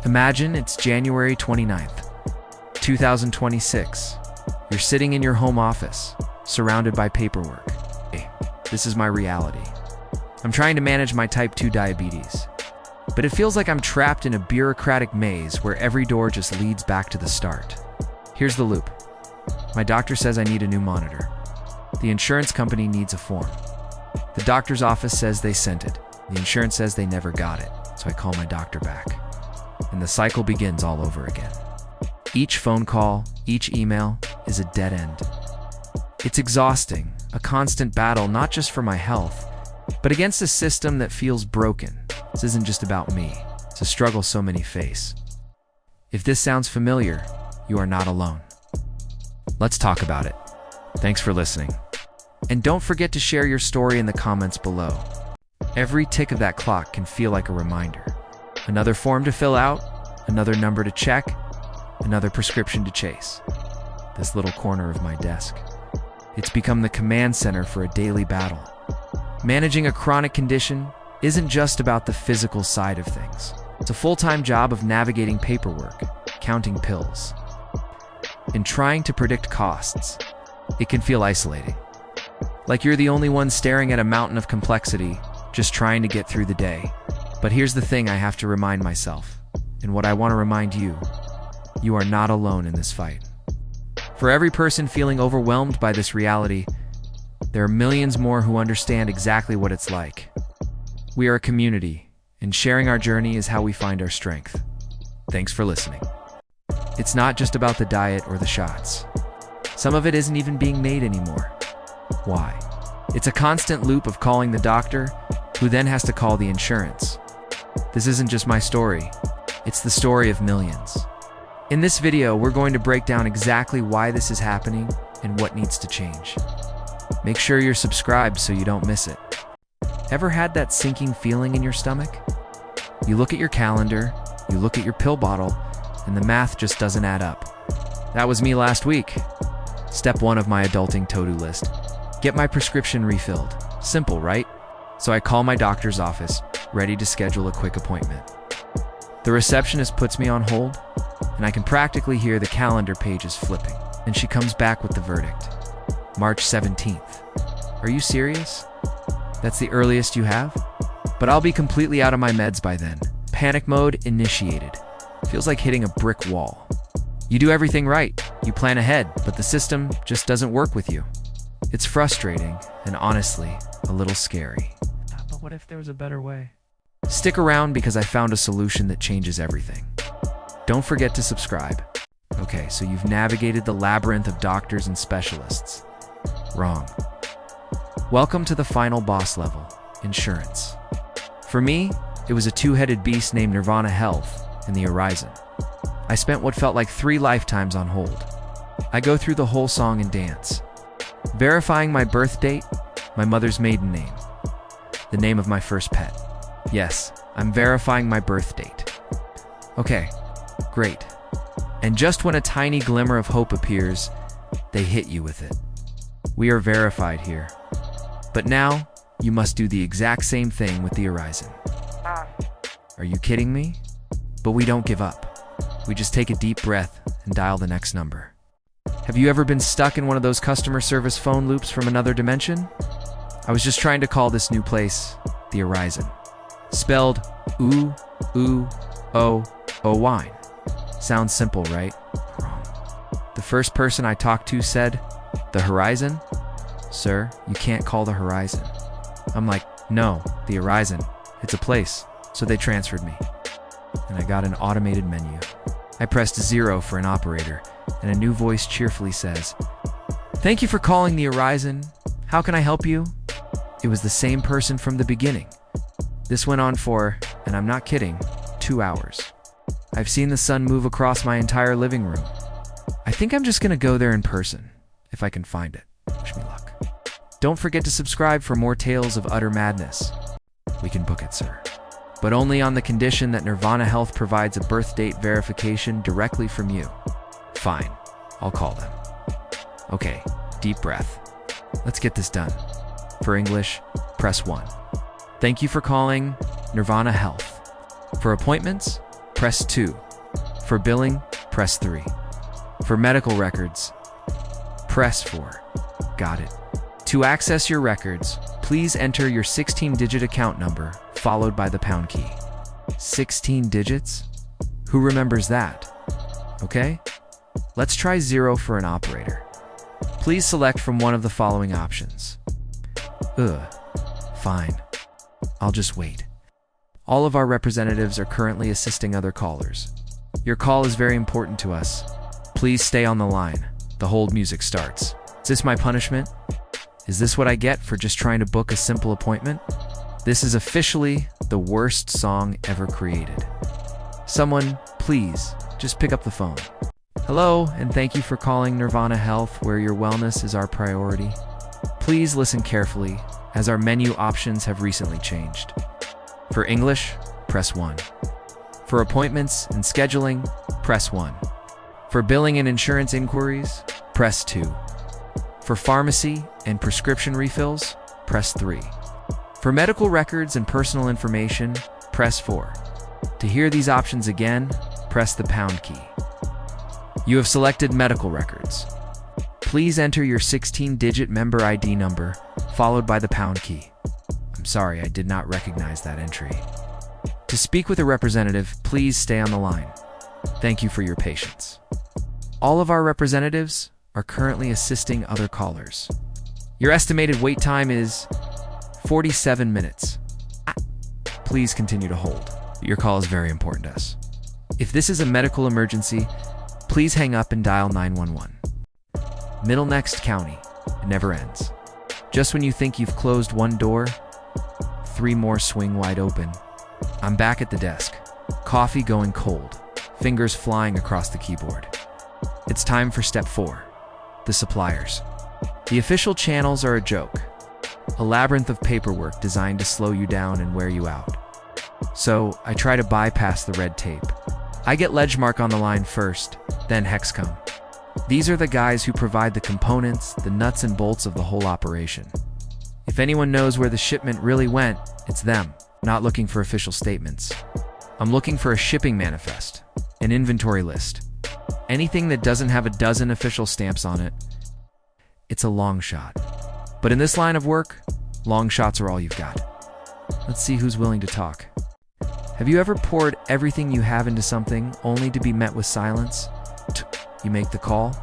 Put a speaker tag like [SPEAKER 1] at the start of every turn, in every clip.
[SPEAKER 1] Imagine it's January 29th, 2026. You're sitting in your home office, surrounded by paperwork. Hey, this is my reality. I'm trying to manage my type 2 diabetes, but it feels like I'm trapped in a bureaucratic maze where every door just leads back to the start. Here's the loop. My doctor says I need a new monitor. The insurance company needs a form. The doctor's office says they sent it. The insurance says they never got it, so I call my doctor back. And the cycle begins all over again. Each phone call, each email is a dead end. It's exhausting, a constant battle not just for my health, but against a system that feels broken. This isn't just about me. It's a struggle so many face. If this sounds familiar, you are not alone. Let's talk about it. Thanks for listening. And don't forget to share your story in the comments below. Every tick of that clock can feel like a reminder. Another form to fill out, another number to check, another prescription to chase. This little corner of my desk. It's become the command center for a daily battle. Managing a chronic condition isn't just about the physical side of things. It's a full-time job of navigating paperwork, counting pills, and trying to predict costs. It can feel isolating. Like you're the only one staring at a mountain of complexity, just trying to get through the day. But here's the thing I have to remind myself, and what I want to remind you, you are not alone in this fight. For every person feeling overwhelmed by this reality, there are millions more who understand exactly what it's like. We are a community, and sharing our journey is how we find our strength. Thanks for listening. It's not just about the diet or the shots. Some of it isn't even being made anymore. Why? It's a constant loop of calling the doctor, who then has to call the insurance. This isn't just my story. It's the story of millions. In this video, we're going to break down exactly why this is happening and what needs to change. Make sure you're subscribed so you don't miss it. Ever had that sinking feeling in your stomach? You look at your calendar, you look at your pill bottle, and the math just doesn't add up. That was me last week. Step 1 of my adulting to-do list. Get my prescription refilled. Simple, right? So I call my doctor's office, ready to schedule a quick appointment. The receptionist puts me on hold, and I can practically hear the calendar pages flipping. And she comes back with the verdict. March 17th. Are you serious? That's the earliest you have? But I'll be completely out of my meds by then. Panic mode initiated. Feels like hitting a brick wall. You do everything right. You plan ahead, but the system just doesn't work with you. It's frustrating and honestly, a little scary. But what if there was a better way? Stick around because I found a solution that changes everything. Don't forget to subscribe. Okay, so you've navigated the labyrinth of doctors and specialists. Wrong. Welcome to the final boss level, insurance. For me, it was a two-headed beast named Nirvana Health and the Horizon. I spent what felt like 3 lifetimes on hold. I go through the whole song and dance. Verifying my birth date, my mother's maiden name, the name of my first pet. Yes, I'm verifying my birth date. Okay, great. And just when a tiny glimmer of hope appears, they hit you with it. We are verified here. But now, you must do the exact same thing with the Horizon. Are you kidding me? But we don't give up. We just take a deep breath and dial the next number. Have you ever been stuck in one of those customer service phone loops from another dimension? I was just trying to call this new place the Horizon. Spelled O-O-O-wine. Sounds simple, right? Wrong. The first person I talked to said, "The Horizon? Sir, you can't call the Horizon." I'm like, "No, the Horizon. It's a place." So they transferred me. And I got an automated menu. I pressed 0 for an operator, and a new voice cheerfully says, "Thank you for calling the Horizon. How can I help you?" It was the same person from the beginning. This went on for, and I'm not kidding, 2 hours. I've seen the sun move across my entire living room. I think I'm just gonna go there in person, if I can find it. Wish me luck. Don't forget to subscribe for more tales of utter madness. We can book it, sir. But only on the condition that Nirvana Health provides a birth date verification directly from you. Fine, I'll call them. Okay, deep breath. Let's get this done. For English, press 1. Thank you for calling Nirvana Health. For appointments, press 2. For billing, press 3. For medical records, press 4. Got it. To access your records, please enter your 16-digit account number, followed by the pound key. 16 digits? Who remembers that? Okay, let's try 0 for an operator. Please select from one of the following options. Fine. I'll just wait. All of our representatives are currently assisting other callers. Your call is very important to us. Please stay on the line. The hold music starts. Is this my punishment? Is this what I get for just trying to book a simple appointment? This is officially the worst song ever created. Someone, please, just pick up the phone. Hello, and thank you for calling Nirvana Health, where your wellness is our priority. Please listen carefully, as our menu options have recently changed. For English, press 1. For appointments and scheduling, press 1. For billing and insurance inquiries, press 2. For pharmacy and prescription refills, press 3. For medical records and personal information, press 4. To hear these options again, press the pound key. You have selected medical records. Please enter your 16-digit member ID number, followed by the pound key. I'm sorry, I did not recognize that entry. To speak with a representative, please stay on the line. Thank you for your patience. All of our representatives are currently assisting other callers. Your estimated wait time is 47 minutes. Please continue to hold. Your call is very important to us. If this is a medical emergency, please hang up and dial 911. Middle next county. It never ends. Just when you think you've closed one door, 3 more swing wide open. I'm back at the desk. Coffee going cold. Fingers flying across the keyboard. It's time for step 4. The suppliers. The official channels are a joke. A labyrinth of paperwork designed to slow you down and wear you out. So, I try to bypass the red tape. I get Ledgemark on the line first, then Hexcom. These are the guys who provide the components, the nuts and bolts of the whole operation. If anyone knows where the shipment really went, it's them. Not looking for official statements. I'm looking for a shipping manifest, an inventory list. Anything that doesn't have a dozen official stamps on it, it's a long shot. But in this line of work, long shots are all you've got. Let's see who's willing to talk. Have you ever poured everything you have into something only to be met with silence? You make the call.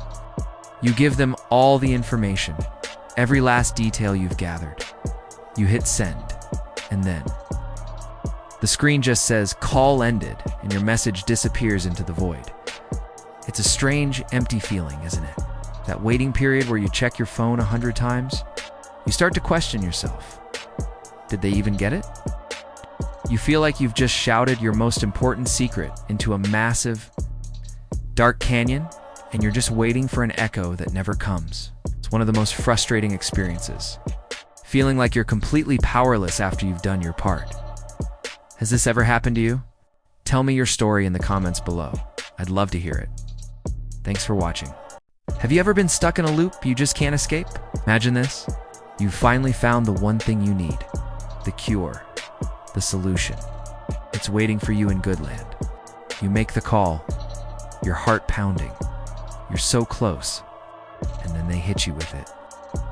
[SPEAKER 1] You give them all the information, every last detail you've gathered. You hit send, and then the screen just says call ended, and your message disappears into the void. It's a strange, empty feeling, isn't it? That waiting period where you check your phone 100 times. You start to question yourself. Did they even get it? You feel like you've just shouted your most important secret into a massive, dark canyon, and you're just waiting for an echo that never comes. It's one of the most frustrating experiences. Feeling like you're completely powerless after you've done your part. Has this ever happened to you? Tell me your story in the comments below. I'd love to hear it. Thanks for watching. Have you ever been stuck in a loop you just can't escape? Imagine this. You've finally found the one thing you need. The cure. The solution. It's waiting for you in Goodland. You make the call. Your heart pounding. You're so close. And then they hit you with it.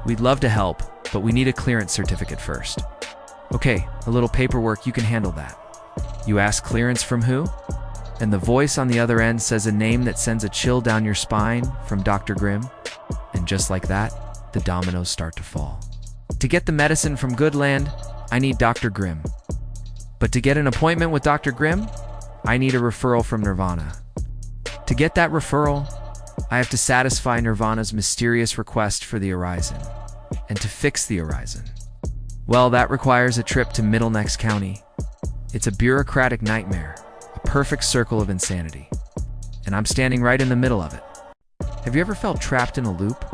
[SPEAKER 1] We'd love to help, but we need a clearance certificate first. Okay, a little paperwork, you can handle that. You ask clearance from who? And the voice on the other end says a name that sends a chill down your spine from Dr. Grimm. And just like that, the dominoes start to fall. To get the medicine from Goodland, I need Dr. Grimm. But to get an appointment with Dr. Grimm, I need a referral from Nirvana. To get that referral, I have to satisfy Nirvana's mysterious request for the horizon. And to fix the horizon, well, that requires a trip to Middle Next County. It's a bureaucratic nightmare, a perfect circle of insanity. And I'm standing right in the middle of it. Have you ever felt trapped in a loop?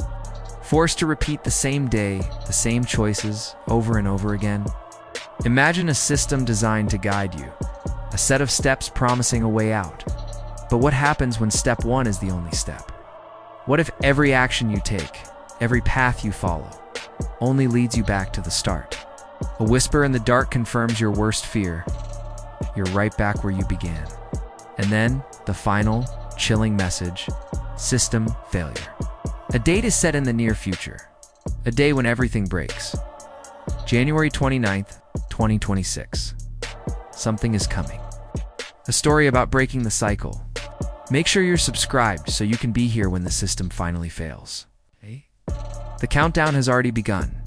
[SPEAKER 1] Forced to repeat the same day, the same choices, over and over again? Imagine a system designed to guide you, a set of steps promising a way out. But what happens when step 1 is the only step? What if every action you take, every path you follow, only leads you back to the start? A whisper in the dark confirms your worst fear. You're right back where you began. And then, the final, chilling message: system failure. A date is set in the near future. A day when everything breaks. January 29th, 2026. Something is coming. A story about breaking the cycle. Make sure you're subscribed so you can be here when the system finally fails. The countdown has already begun.